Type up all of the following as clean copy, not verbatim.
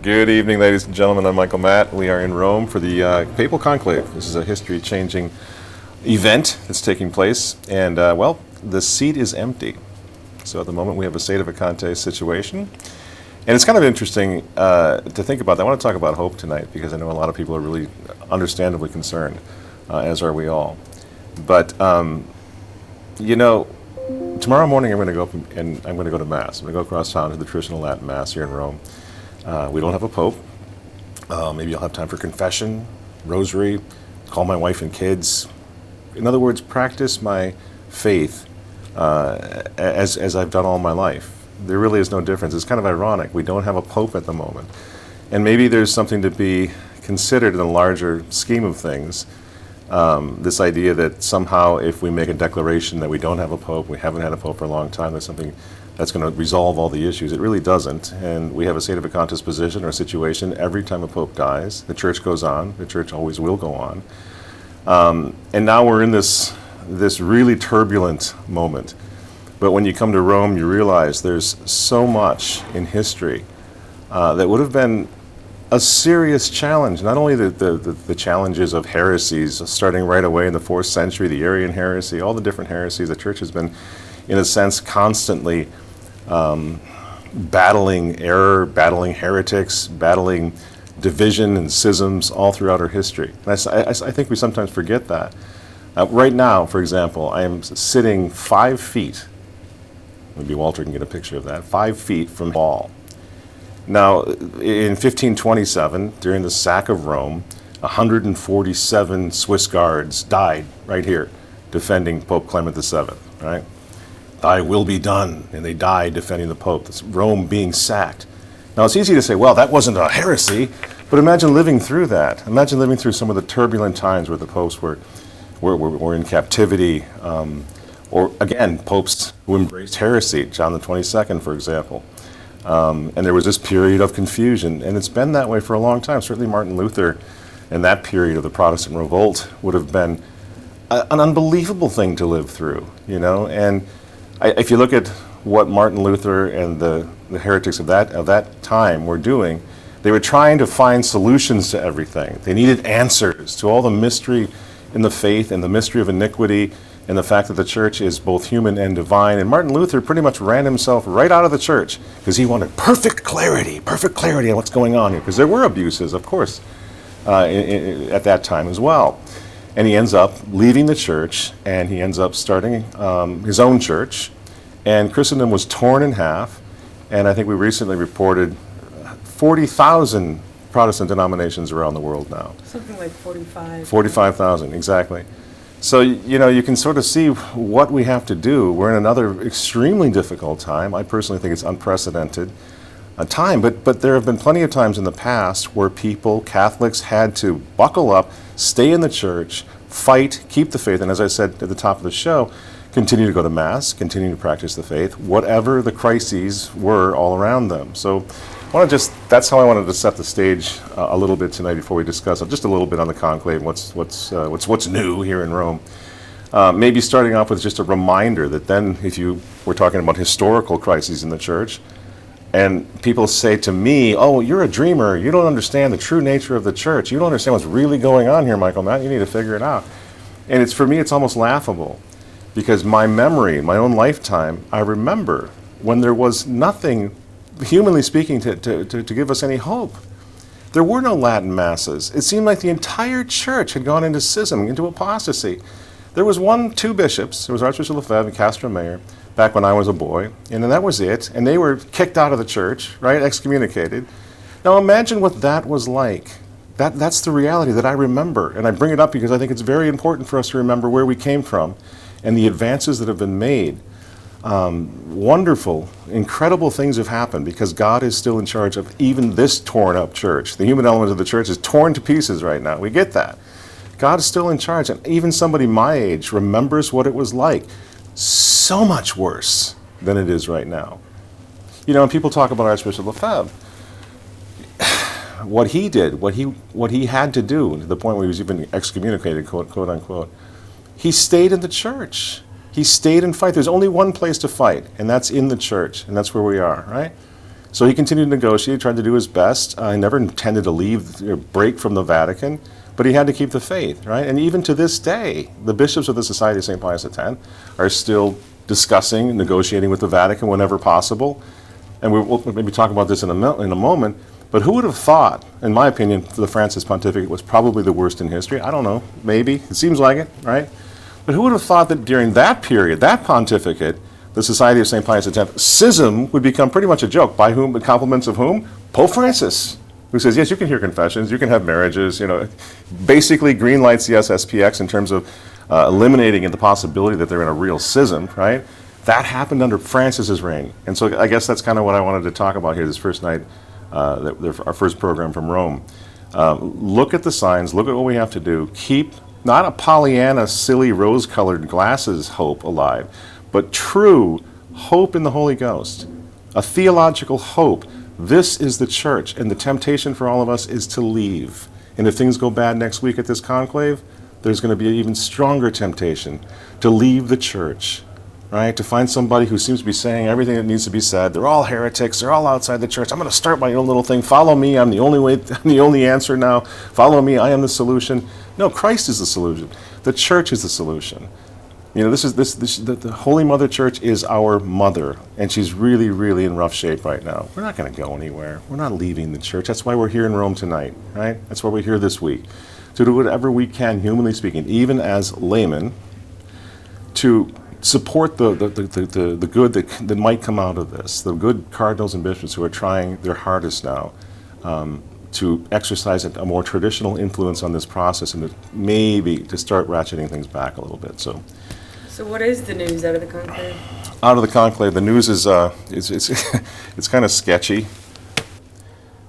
Good evening, ladies and gentlemen. I'm Michael Matt. We are in Rome for the Papal Conclave. This is a history-changing event that's taking place, and well, the seat is empty. So at the moment we have a SEDE VACANTE situation, and it's kind of interesting to think about that. I want to talk about hope tonight because I know a lot of people are really understandably concerned, as are we all. But you know, tomorrow morning I'm going to go up and I'm going to go to Mass. I'm going to go across town to the traditional Latin Mass here in Rome. We don't have a pope. Maybe I'll have time for confession, rosary, call my wife and kids. In other words, practice my faith as I've done all my life. There really is no difference. It's kind of ironic. We don't have a pope at the moment. And maybe there's something to be considered in the larger scheme of things. This idea that somehow if we make a declaration that we don't have a pope, we haven't had a pope for a long time, there's something that's going to resolve all the issues. It really doesn't. And we have a SEDE VACANTE's position or situation. Every time a pope dies, the church goes on. The church always will go on. And now we're in this really turbulent moment. But when you come to Rome, you realize there's so much in history that would have been a serious challenge. Not only the challenges of heresies, starting right away in the 4th century, the Arian heresy, all the different heresies. The church has been, in a sense, constantly battling error, battling heretics, battling division and schisms all throughout our history. And I think we sometimes forget that. Right now, for example, I am sitting 5 feet, maybe Walter can get a picture of that, 5 feet from the wall. Now, in 1527, during the sack of Rome, 147 Swiss guards died right here defending Pope Clement VII, right? Thy will be done, and they died defending the Pope. That's Rome being sacked. Now, it's easy to say, well, that wasn't a heresy, but imagine living through that. Imagine living through some of the turbulent times where the popes were in captivity, or, again, popes who embraced heresy, John the 22nd, for example. And there was this period of confusion, and it's been that way for a long time. Certainly Martin Luther and that period of the Protestant revolt would have been an unbelievable thing to live through, you know. And if you look at what Martin Luther and the heretics of that time were doing, they were trying to find solutions to everything. They needed answers to all the mystery in the faith and the mystery of iniquity and the fact that the church is both human and divine. And Martin Luther pretty much ran himself right out of the church because he wanted perfect clarity on what's going on here. Because there were abuses, of course, at that time as well. And he ends up leaving the church, and he ends up starting his own church. And Christendom was torn in half. And I think we recently reported 40,000 Protestant denominations around the world now. Something like 45. 45,000, exactly. So, you know, you can sort of see what we have to do. We're in another extremely difficult time. I personally think it's unprecedented time, but there have been plenty of times in the past where people, Catholics, had to buckle up, stay in the church, fight, keep the faith, and as I said at the top of the show, continue to go to Mass, continue to practice the faith, whatever the crises were all around them. So that's how I wanted to set the stage a little bit tonight before we discuss just a little bit on the conclave, what's new here in Rome. Maybe starting off with just a reminder that then if you were talking about historical crises in the church, and people say to me, oh, you're a dreamer, you don't understand the true nature of the church, you don't understand what's really going on here, Michael Matt, you need to figure it out. And for me, it's almost laughable, because my memory, my own lifetime, I remember when there was nothing, humanly speaking, to give us any hope. There were no Latin masses. It seemed like the entire church had gone into schism, into apostasy. There was 2 bishops. There was Archbishop Lefebvre and Castro Mayer back when I was a boy, and then that was it. And they were kicked out of the church, right, excommunicated. Now imagine what that was like. That's the reality that I remember. And I bring it up because I think it's very important for us to remember where we came from and the advances that have been made. Wonderful, incredible things have happened because God is still in charge of even this torn up church. The human element of the church is torn to pieces right now. We get that. God is still in charge, and even somebody my age remembers what it was like. So much worse than it is right now. You know, and people talk about Archbishop Lefebvre. What he did, what he had to do, to the point where he was even excommunicated, quote unquote, he stayed in the church. He stayed and fight. There's only one place to fight, and that's in the church, and that's where we are, right? So he continued to negotiate, tried to do his best. He never intended to leave, break from the Vatican, but he had to keep the faith, right? And even to this day, the bishops of the Society of St. Pius X are still discussing, negotiating with the Vatican whenever possible. And we'll maybe talk about this in a moment. But who would have thought, in my opinion, the Francis pontificate was probably the worst in history? I don't know, maybe. It seems like it, right? But who would have thought that during that period, that pontificate, the Society of St. Pius X, schism would become pretty much a joke. By whom? The compliments of whom? Pope Francis, who says, yes, you can hear confessions, you can have marriages, basically green lights the SSPX in terms of eliminating the possibility that they're in a real schism, right? That happened under Francis's reign. And so I guess that's kind of what I wanted to talk about here this first night, our first program from Rome. Look at the signs, look at what we have to do. Keep not a Pollyanna, silly, rose-colored glasses hope alive, but true hope in the Holy Ghost, a theological hope. This is the church, and the temptation for all of us is to leave. And if things go bad next week at this conclave, there's going to be an even stronger temptation to leave the church, right? To find somebody who seems to be saying everything that needs to be said. They're all heretics. They're all outside the church. I'm going to start my own little thing. Follow me. I'm the only way. I'm the only answer now. Follow me. I am the solution. No, Christ is the solution. The church is the solution. The Holy Mother Church is our mother, and she's really, really in rough shape right now. We're not going to go anywhere. We're not leaving the church. That's why we're here in Rome tonight, right? That's why we're here this week, to do whatever we can, humanly speaking, even as laymen, to support the good that might come out of this, the good cardinals and bishops who are trying their hardest now to exercise a more traditional influence on this process and to start ratcheting things back a little bit. So what is the news out of the conclave? Out of the conclave, the news is it's kind of sketchy.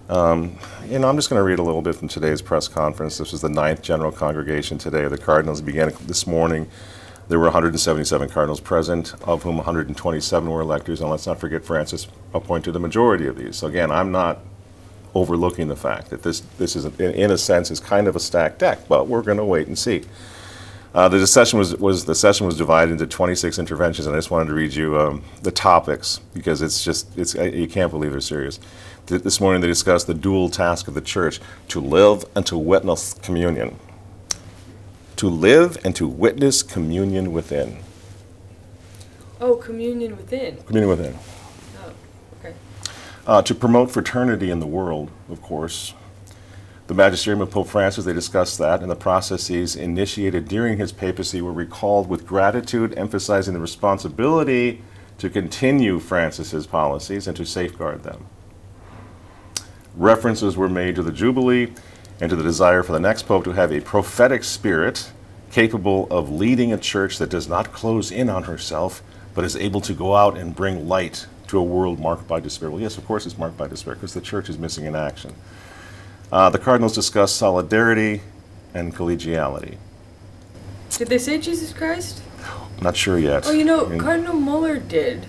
I'm just going to read a little bit from today's press conference. This was the 9th General Congregation today of the Cardinals. It began this morning. There were 177 cardinals present, of whom 127 were electors. And let's not forget Francis appointed the majority of these. So again, I'm not overlooking the fact that this is, in a sense, is kind of a stacked deck, but we're going to wait and see. The session was divided into 26 interventions, and I just wanted to read you the topics because you can't believe they're serious. This morning they discussed the dual task of the church: to live and to witness communion. To live and to witness communion within. Oh, communion within. Communion within. Oh, okay. To promote fraternity in the world, of course. The magisterium of Pope Francis, they discussed that, and the processes initiated during his papacy were recalled with gratitude, emphasizing the responsibility to continue Francis's policies and to safeguard them. References were made to the Jubilee and to the desire for the next Pope to have a prophetic spirit capable of leading a church that does not close in on herself, but is able to go out and bring light to a world marked by despair. Well, yes, of course it's marked by despair, because the church is missing in action. The cardinals discussed solidarity and collegiality. Did they say Jesus Christ? I'm not sure yet. Oh, Cardinal Muller did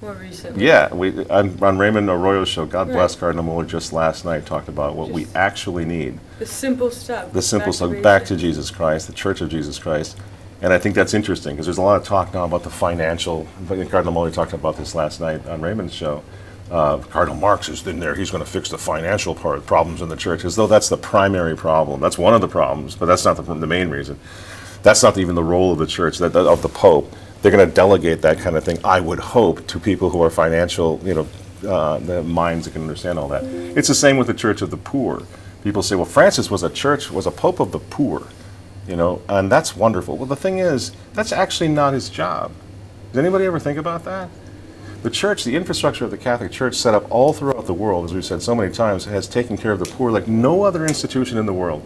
more recently. Yeah, on Raymond Arroyo's show, God bless Cardinal Muller, just last night talked about what we actually need. The simple stuff. The simple stuff, back to Jesus Christ, the Church of Jesus Christ. And I think that's interesting, because there's a lot of talk now about the financial. Cardinal Muller talked about this last night on Raymond's show. Cardinal Marx is in there. He's going to fix the financial problems in the church, as though that's the primary problem. That's one of the problems, but that's not the main reason. That's not even the role of the church, of the Pope. They're going to delegate that kind of thing, I would hope, to people who are financial, the minds that can understand all that. It's the same with the Church of the Poor. People say, well, Francis was a Pope of the poor, and that's wonderful. Well, the thing is, that's actually not his job. Does anybody ever think about that? The church, the infrastructure of the Catholic Church, set up all throughout the world, as we've said so many times, has taken care of the poor like no other institution in the world.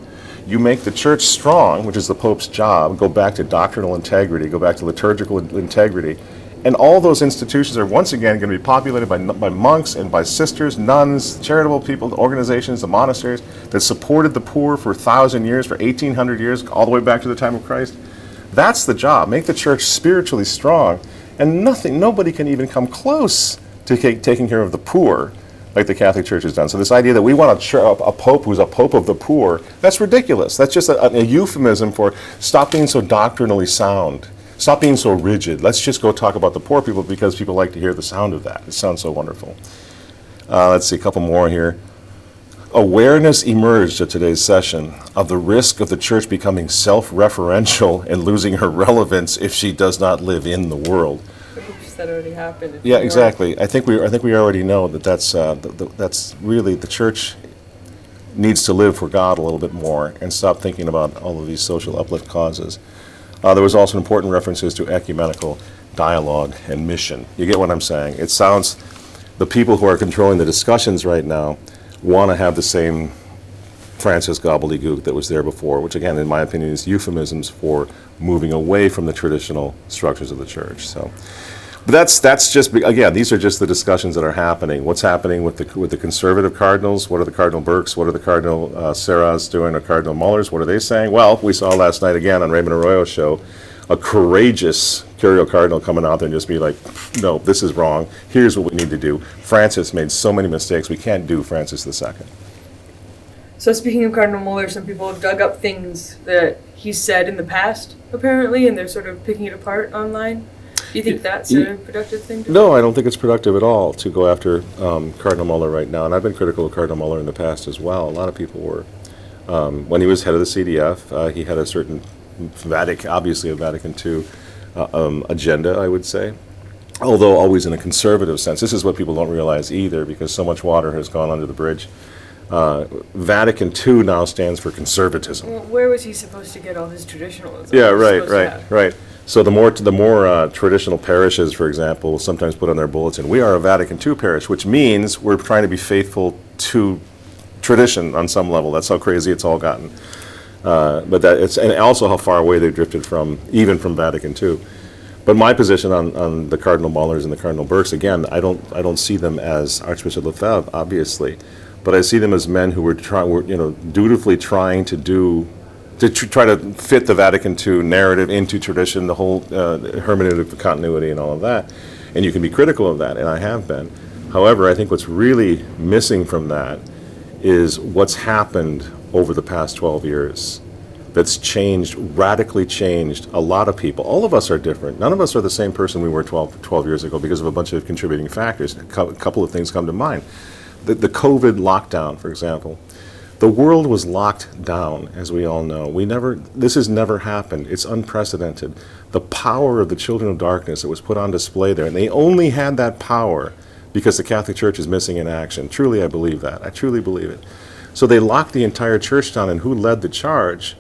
You make the church strong, which is the Pope's job, go back to doctrinal integrity, go back to liturgical integrity, and all those institutions are once again going to be populated by monks and by sisters, nuns, charitable people, organizations, the monasteries that supported the poor for 1,000 years, for 1,800 years, all the way back to the time of Christ. That's the job. Make the church spiritually strong. And nobody can even come close to taking care of the poor like the Catholic Church has done. So this idea that we want a Pope who's a Pope of the poor, that's ridiculous. That's just a euphemism for stop being so doctrinally sound. Stop being so rigid. Let's just go talk about the poor people because people like to hear the sound of that. It sounds so wonderful. Let's see, a couple more here. Awareness emerged at today's session of the risk of the church becoming self-referential and losing her relevance if she does not live in the world. That already happened. Yeah, exactly. I think we already know that that's really the church needs to live for God a little bit more and stop thinking about all of these social uplift causes. There was also important references to ecumenical dialogue and mission. You get what I'm saying? It sounds, the people who are controlling the discussions right now want to have the same Francis gobbledygook that was there before, which again, in my opinion, is euphemisms for moving away from the traditional structures of the church. So, but that's just, again, these are just the discussions that are happening. What's happening with the conservative cardinals? What are the Cardinal Burkes? What are the Cardinal Serras doing, or Cardinal Mullers? What are they saying? Well, we saw last night again on Raymond Arroyo's show a courageous Curio Cardinal coming out there and just be like, no, this is wrong. Here's what we need to do. Francis made so many mistakes. We can't do Francis II. So speaking of Cardinal Muller, some people have dug up things that he said in the past, apparently, and they're sort of picking it apart online. Do you think that's a productive thing to do? No, I don't think it's productive at all to go after Cardinal Muller right now. And I've been critical of Cardinal Muller in the past as well. A lot of people were. When he was head of the CDF, he had a certain obviously a Vatican II agenda, I would say. Although always in a conservative sense. This is what people don't realize either, because so much water has gone under the bridge. Vatican II now stands for conservatism. Well, where was he supposed to get all his traditionalism? Yeah, right. So the more traditional parishes, for example, will sometimes put on their bulletin, we are a Vatican II parish, which means we're trying to be faithful to tradition on some level. That's how crazy it's all gotten. But that it's, and also how far away they've drifted even from Vatican II. But my position on the Cardinal Mullers and the Cardinal Burkes, again, I don't see them as Archbishop Lefebvre, obviously, but I see them as men who were dutifully trying to try to fit the Vatican II narrative into tradition, the whole hermeneutic of continuity and all of that. And you can be critical of that, and I have been. However, I think what's really missing from that is what's happened over the past 12 years that's radically changed a lot of people. All of us are different. None of us are the same person we were 12 years ago because of a bunch of contributing factors. A couple of things come to mind. The COVID lockdown, for example. The world was locked down, as we all know. This has never happened. It's unprecedented. The power of the children of darkness that was put on display there, and they only had that power because the Catholic Church is missing in action. Truly, I believe that. I truly believe it. So they locked the entire church down, and who led the charge?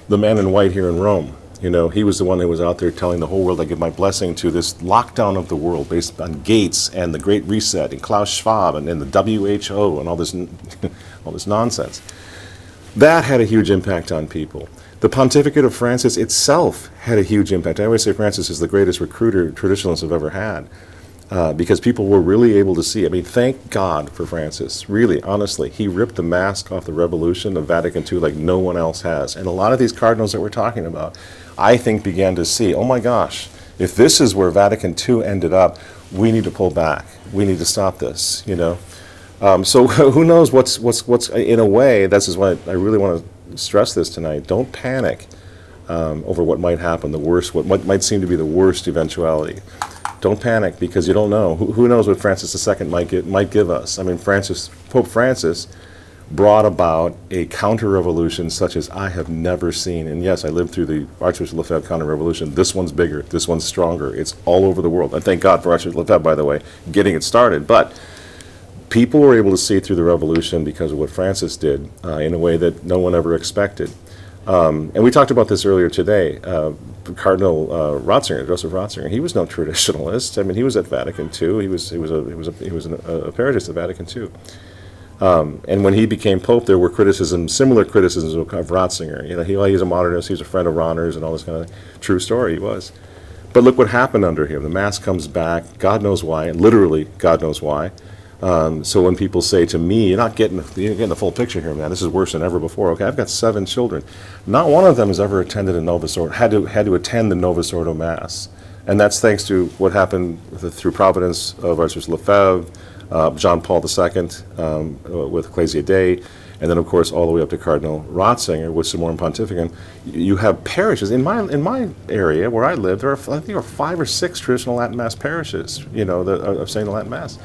The man in white here in Rome. He was the one who was out there telling the whole world, I give my blessing to this lockdown of the world based on Gates and the Great Reset and Klaus Schwab and the WHO and all this nonsense. That had a huge impact on people. The pontificate of Francis itself had a huge impact. I always say Francis is the greatest recruiter traditionalists have ever had. Because people were really able to see. I mean, thank God for Francis. Really, honestly, he ripped the mask off the revolution of Vatican II like no one else has. And a lot of these cardinals that we're talking about, I think, began to see, oh my gosh, if this is where Vatican II ended up, we need to pull back. We need to stop this, So who knows what's in a way, this is why I really want to stress this tonight. Don't panic over what might happen, what might seem to be the worst eventuality. Don't panic, because you don't know. Who knows what Francis II might give us? I mean, Pope Francis brought about a counter-revolution such as I have never seen. And yes, I lived through the Archbishop Lefebvre counter-revolution. This one's bigger. This one's stronger. It's all over the world. And thank God for Archbishop Lefebvre, by the way, getting it started. But people were able to see through the revolution because of what Francis did in a way that no one ever expected. And we talked about this earlier today. Cardinal Ratzinger, Joseph Ratzinger, he was no traditionalist. I mean, he was at Vatican II. He was a paradist at Vatican II. And when he became pope, there were similar criticisms of Ratzinger. He's a modernist. He's a friend of Rahner's and all this kind of true story. He was. But look what happened under him. The Mass comes back. God knows why. Literally, God knows why. So when people say to me, you're not getting the full picture here, man. This is worse than ever before. Okay, I've got 7 children. Not one of them has ever attended a Novus Ordo, had to attend the Novus Ordo Mass. And that's thanks to what happened through providence of Archbishop Lefebvre, John Paul II with Ecclesia Dei, and then of course all the way up to Cardinal Ratzinger with Summorum Pontificum. You have parishes in my area where I live. I think there are 5 or 6 traditional Latin Mass parishes. Of saying the Latin Mass.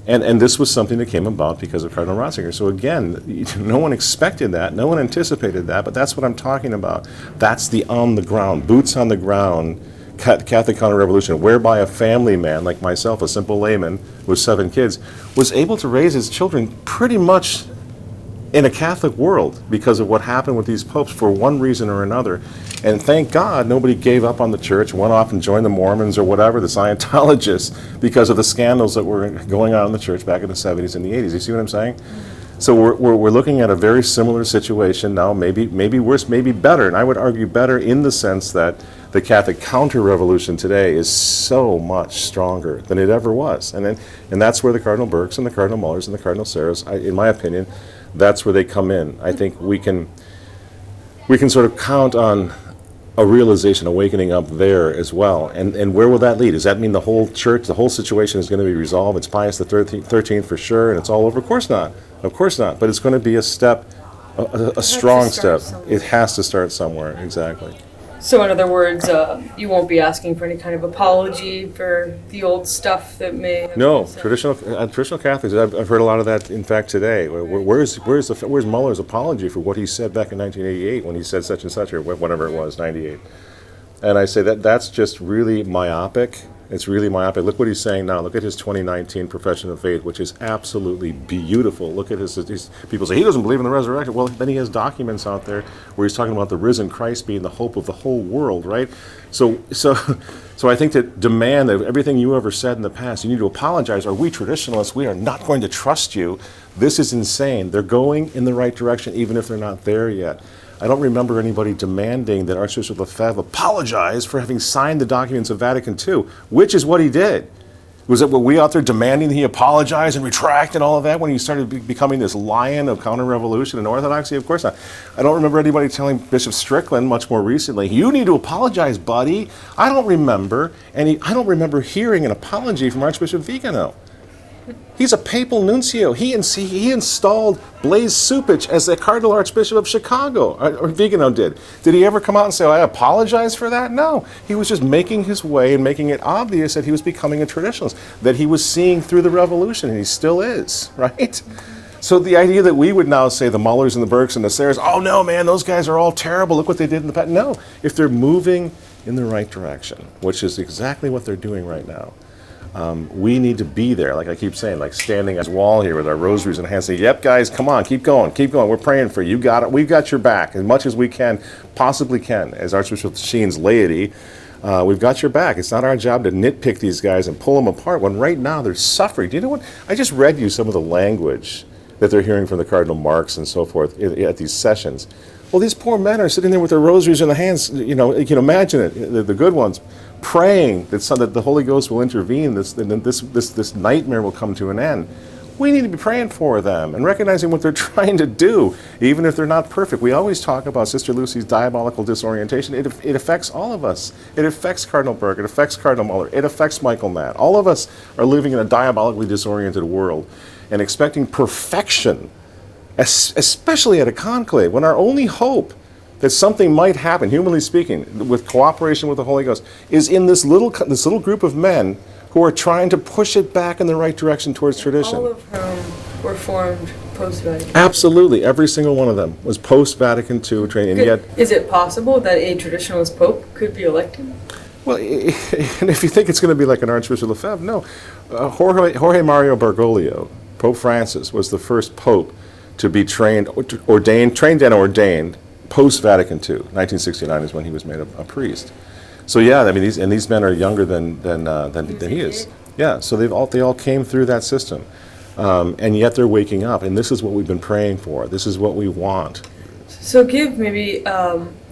And this was something that came about because of Cardinal Ratzinger. So again, no one expected that, no one anticipated that, but that's what I'm talking about. That's the on the ground, boots on the ground, Catholic counter-revolution, whereby a family man like myself, a simple layman with 7 kids, was able to raise his children pretty much in a Catholic world because of what happened with these popes for one reason or another. And thank God nobody gave up on the church, went off and joined the Mormons or whatever, the Scientologists, because of the scandals that were going on in the church back in the 70s and the 80s. You see what I'm saying? So we're looking at a very similar situation now, maybe worse, maybe better. And I would argue better in the sense that the Catholic counter-revolution today is so much stronger than it ever was. And that's where the Cardinal Burkes and the Cardinal Mullers and the Cardinal Sarahs, in my opinion, that's where they come in. I think we can sort of count on a realization, awakening up there as well. And where will that lead? Does that mean the whole church, the whole situation is going to be resolved? It's Pius the 13th for sure, and it's all over? Of course not. Of course not. But it's going to be a step, a strong step. It has to start somewhere, exactly. So in other words, you won't be asking for any kind of apology for the old stuff that may have No, been said? traditional Catholics, I've heard a lot of that, in fact, today. Where's Muller's apology for what he said back in 1988 when he said such and such, or whatever it was, 98? And I say that's just really myopic. It's really myopic. Look what he's saying now. Look at his 2019 Profession of Faith, which is absolutely beautiful. Look at his people say he doesn't believe in the resurrection. Well, then he has documents out there where he's talking about the risen Christ being the hope of the whole world, right? So I think that demand that everything you ever said in the past, you need to apologize. Are we traditionalists? We are not going to trust you. This is insane. They're going in the right direction, even if they're not there yet. I don't remember anybody demanding that Archbishop Lefebvre apologize for having signed the documents of Vatican II, which is what he did. Were we out there demanding that he apologize and retract and all of that when he started becoming this lion of counter-revolution and orthodoxy? Of course not. I don't remember anybody telling Bishop Strickland much more recently, you need to apologize, buddy. I don't remember hearing an apology from Archbishop Vigano. He's a papal nuncio. He installed Blaise Supich as the Cardinal Archbishop of Chicago, or Vigano did. Did he ever come out and say, I apologize for that? No. He was just making his way and making it obvious that he was becoming a traditionalist, that he was seeing through the revolution, and he still is, right? So the idea that we would now say the Mullers and the Burkes and the Sarahs, oh no, man, those guys are all terrible. Look what they did in the past. No, if they're moving in the right direction, which is exactly what they're doing right now. We need to be there, like I keep saying, like standing at the wall here with our rosaries in hands, saying, yep, guys, come on, keep going, we're praying for you, you got it, we've got your back, as much as we possibly can, as Archbishop Sheen's laity, we've got your back. It's not our job to nitpick these guys and pull them apart, when right now they're suffering. Do you know what, I just read you some of the language that they're hearing from the Cardinal Marks and so forth at these sessions. Well, these poor men are sitting there with their rosaries in their hands, you can imagine it, the good ones, praying that the Holy Ghost will intervene, this nightmare will come to an end. We need to be praying for them and recognizing what they're trying to do, even if they're not perfect. We always talk about Sister Lucy's diabolical disorientation. It affects all of us. It affects Cardinal Burke. It affects Cardinal Muller. It affects Michael Matt. All of us are living in a diabolically disoriented world and expecting perfection, especially at a conclave, when our only hope that something might happen, humanly speaking, with cooperation with the Holy Ghost, is in this little group of men who are trying to push it back in the right direction towards tradition. All of whom were formed post-Vatican. Absolutely, every single one of them was post-Vatican II trained, and yet. Is it possible that a traditionalist pope could be elected? Well, and if you think it's going to be like an Archbishop Lefebvre, no. Jorge Mario Bergoglio, Pope Francis, was the first pope to be trained and ordained post-Vatican II. 1969 is when he was made a priest. So yeah, I mean, these men are younger than he is. Yeah, so they all came through that system, and yet they're waking up, and this is what we've been praying for. This is what we want. So give maybe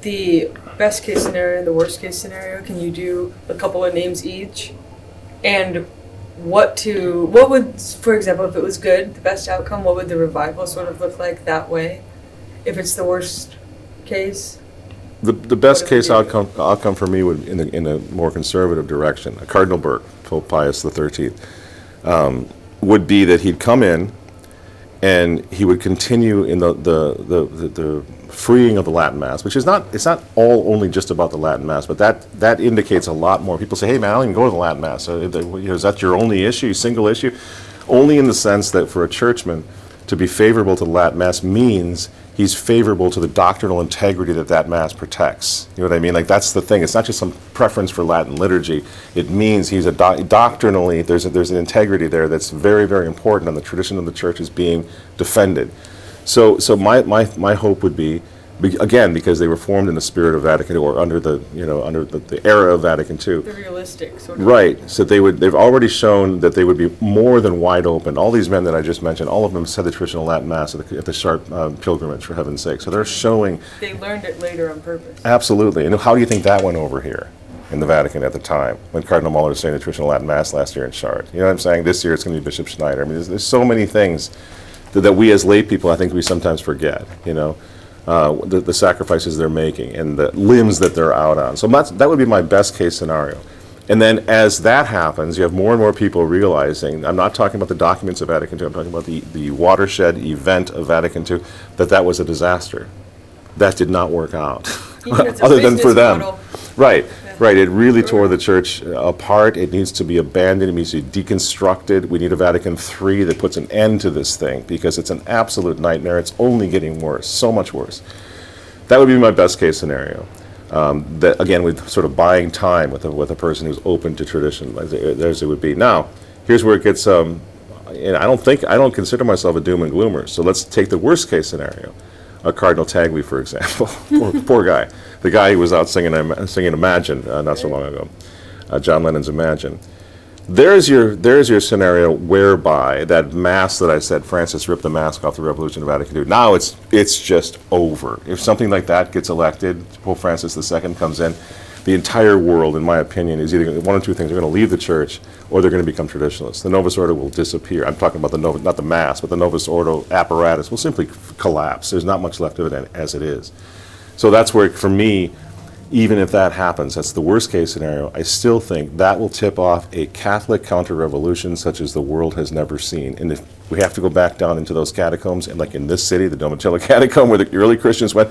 the best case scenario and the worst case scenario. Can you do a couple of names each, and what would, for example, if it was good, the best outcome, what would the revival sort of look like that way? If it's the worst case? The best case outcome for me would in a more conservative direction. A Cardinal Burke, Pope Pius the 13th, would be that he'd come in and he would continue in the freeing of the Latin Mass, which is it's not all only just about the Latin Mass, but that indicates a lot more. People say, hey man, I don't even go to the Latin Mass. Is that your only issue, single issue? only in the sense that for a churchman to be favorable to the Latin Mass means he's favorable to the doctrinal integrity that that Mass protects. You know what I mean? Like, that's the thing. It's not just some preference for Latin liturgy. It means he's doctrinally, there's an integrity there that's very, very important, and the tradition of the Church is being defended. So my hope would be, again, because they were formed in the spirit of Vatican II, or under the era of Vatican II. The realistic sort of. Right. So they've already shown that they would be more than wide open. All these men that I just mentioned, all of them said the traditional Latin Mass at the Sharp pilgrimage, for heaven's sake. So they're showing. They learned it later on purpose. Absolutely. And how do you think that went over here in the Vatican at the time, when Cardinal Muller was saying the traditional Latin Mass last year in Chartres? You know what I'm saying? This year it's going to be Bishop Schneider. I mean, there's so many things that we as lay people, I think we sometimes forget, you know. The sacrifices they're making and the limbs that they're out on. So that would be my best case scenario. And then as that happens, you have more and more people realizing, I'm not talking about the documents of Vatican II, I'm talking about the watershed event of Vatican II, that was a disaster. That did not work out, other than for them. Model. Right. Right, it really tore the Church apart. It needs to be abandoned. It needs to be deconstructed. We need a Vatican III that puts an end to this thing, because it's an absolute nightmare. It's only getting worse, so much worse. That would be my best case scenario. That, again, with sort of buying time with a person who's open to tradition, as it would be. Now, here's where it gets. And I don't consider myself a doom and gloomer. So let's take the worst case scenario. Cardinal Tagley, for example, poor guy. The guy who was out singing Imagine not so long ago, John Lennon's Imagine. There's your scenario whereby that Mass that I said, Francis ripped the mask off the Revolution of Vatican II. Now it's just over. If something like that gets elected, Pope Francis II comes in, the entire world, in my opinion, is either one of two things. They're going to leave the Church, or they're going to become traditionalists. The Novus Ordo will disappear. I'm talking about not the Mass, but the Novus Ordo apparatus will simply collapse. There's not much left of it as it is. So that's where, for me, even if that happens, that's the worst case scenario, I still think that will tip off a Catholic counter-revolution such as the world has never seen. And if we have to go back down into those catacombs, and like in this city, the Domitilla Catacomb, where the early Christians went,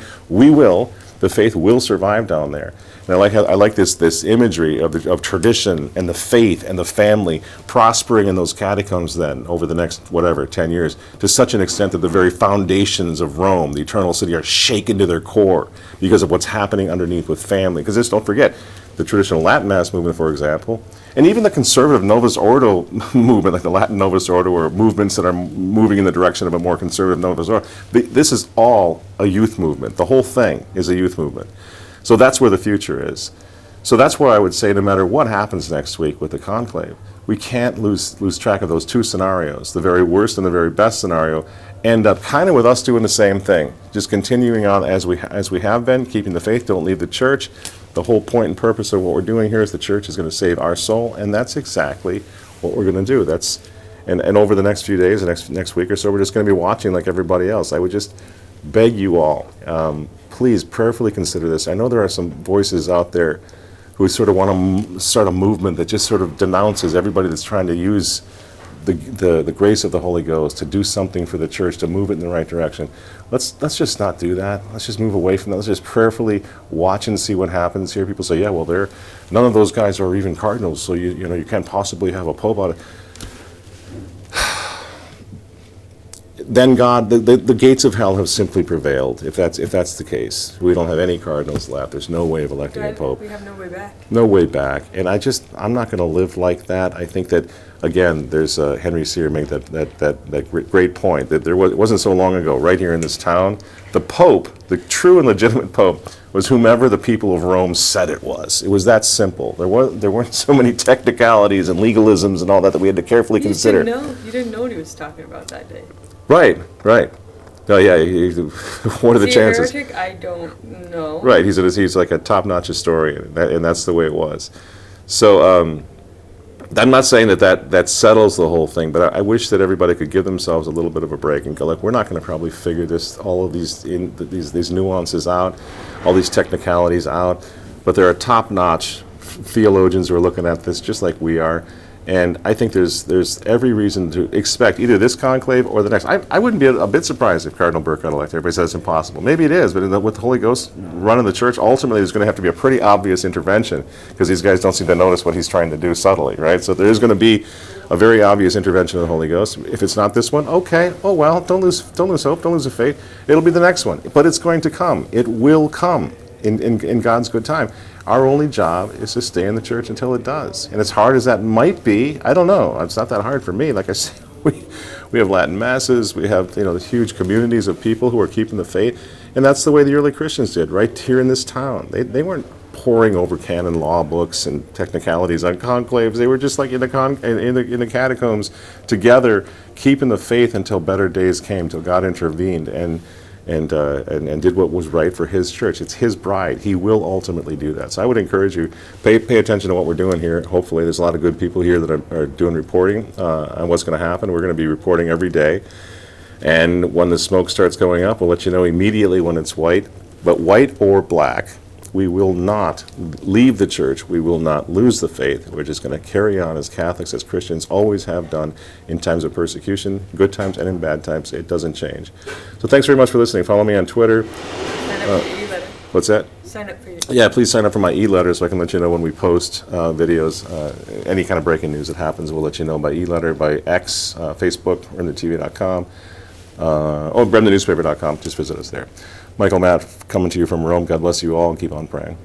the faith will survive down there. And I like this imagery of tradition and the faith and the family prospering in those catacombs then over the next, 10 years, to such an extent that the very foundations of Rome, the eternal city, are shaken to their core because of what's happening underneath with family. Because just don't forget, the traditional Latin Mass movement, for example, and even the conservative Novus Ordo movement, like the Latin Novus Ordo, or movements that are moving in the direction of a more conservative Novus Ordo, this is all a youth movement. The whole thing is a youth movement. So that's where the future is. So that's where I would say, no matter what happens next week with the conclave, we can't lose track of those two scenarios. The very worst and the very best scenario end up kind of with us doing the same thing, just continuing on as we have been, keeping the faith, don't leave the Church. The whole point and purpose of what we're doing here is the Church is going to save our soul, and that's exactly what we're going to do. And over the next few days, the next week or so, we're just going to be watching like everybody else. I would just beg you all, please prayerfully consider this. I know there are some voices out there who sort of want to start a movement that just sort of denounces everybody that's trying to use the grace of the Holy Ghost to do something for the Church, to move it in the right direction. Let's just not do that. Let's just move away from that. Let's just prayerfully watch and see what happens here. People say, yeah, well, none of those guys are even cardinals, so you can't possibly have a pope out of. Then God, the gates of hell have simply prevailed. If that's the case, we don't have any cardinals left. There's no way of electing a pope. We have no way back. No way back. And I'm not going to live like that. I think that, again, there's Henry Sear made that great point that it wasn't so long ago, right here in this town, the Pope, the true and legitimate Pope, was whomever the people of Rome said it was. It was that simple. There weren't so many technicalities and legalisms and all that we had to carefully consider. You didn't know what he was talking about that day. Right. Oh yeah. What are the chances? Is he a heretic? I don't know. Right. He's like a top-notch historian, and that's the way it was. So I'm not saying that settles the whole thing, but I wish that everybody could give themselves a little bit of a break and go, look, we're not going to probably figure all of these nuances out, all these technicalities out, but there are top-notch theologians who are looking at this just like we are. And I think there's every reason to expect either this conclave or the next. I wouldn't be a bit surprised if Cardinal Burke got elected. Everybody says it's impossible. Maybe it is, but with the Holy Ghost running the church, ultimately there's going to have to be a pretty obvious intervention, because these guys don't seem to notice what he's trying to do subtly, right? So there is going to be a very obvious intervention of the Holy Ghost. If it's not this one, okay, oh well, don't lose hope, don't lose the faith. It'll be the next one. But it's going to come. It will come in God's good time. Our only job is to stay in the church until it does. And as hard as that might be, I don't know. It's not that hard for me. Like I said, we have Latin Masses. We have, the huge communities of people who are keeping the faith. And that's the way the early Christians did, right here in this town. They weren't poring over canon law books and technicalities on conclaves. They were just like in the catacombs together, keeping the faith until better days came, till God intervened and did what was right for his church. It's his bride. He will ultimately do that. So I would encourage you, pay attention to what we're doing here. Hopefully there's a lot of good people here that are doing reporting on what's going to happen. We're going to be reporting every day. And when the smoke starts going up, we'll let you know immediately when it's white. But white or black, we will not leave the church. We will not lose the faith. We're just going to carry on as Catholics, as Christians always have done in times of persecution, good times and in bad times. It doesn't change. So thanks very much for listening. Follow me on Twitter. Sign up for your e-letter. What's that? Sign up for your Yeah, please sign up for my e-letter so I can let you know when we post videos. Any kind of breaking news that happens, we'll let you know by e-letter, by X, Facebook, RemnantTV.com, or RemnantNewspaper.com. Just visit us there. Michael Matt, coming to you from Rome. God bless you all, and keep on praying.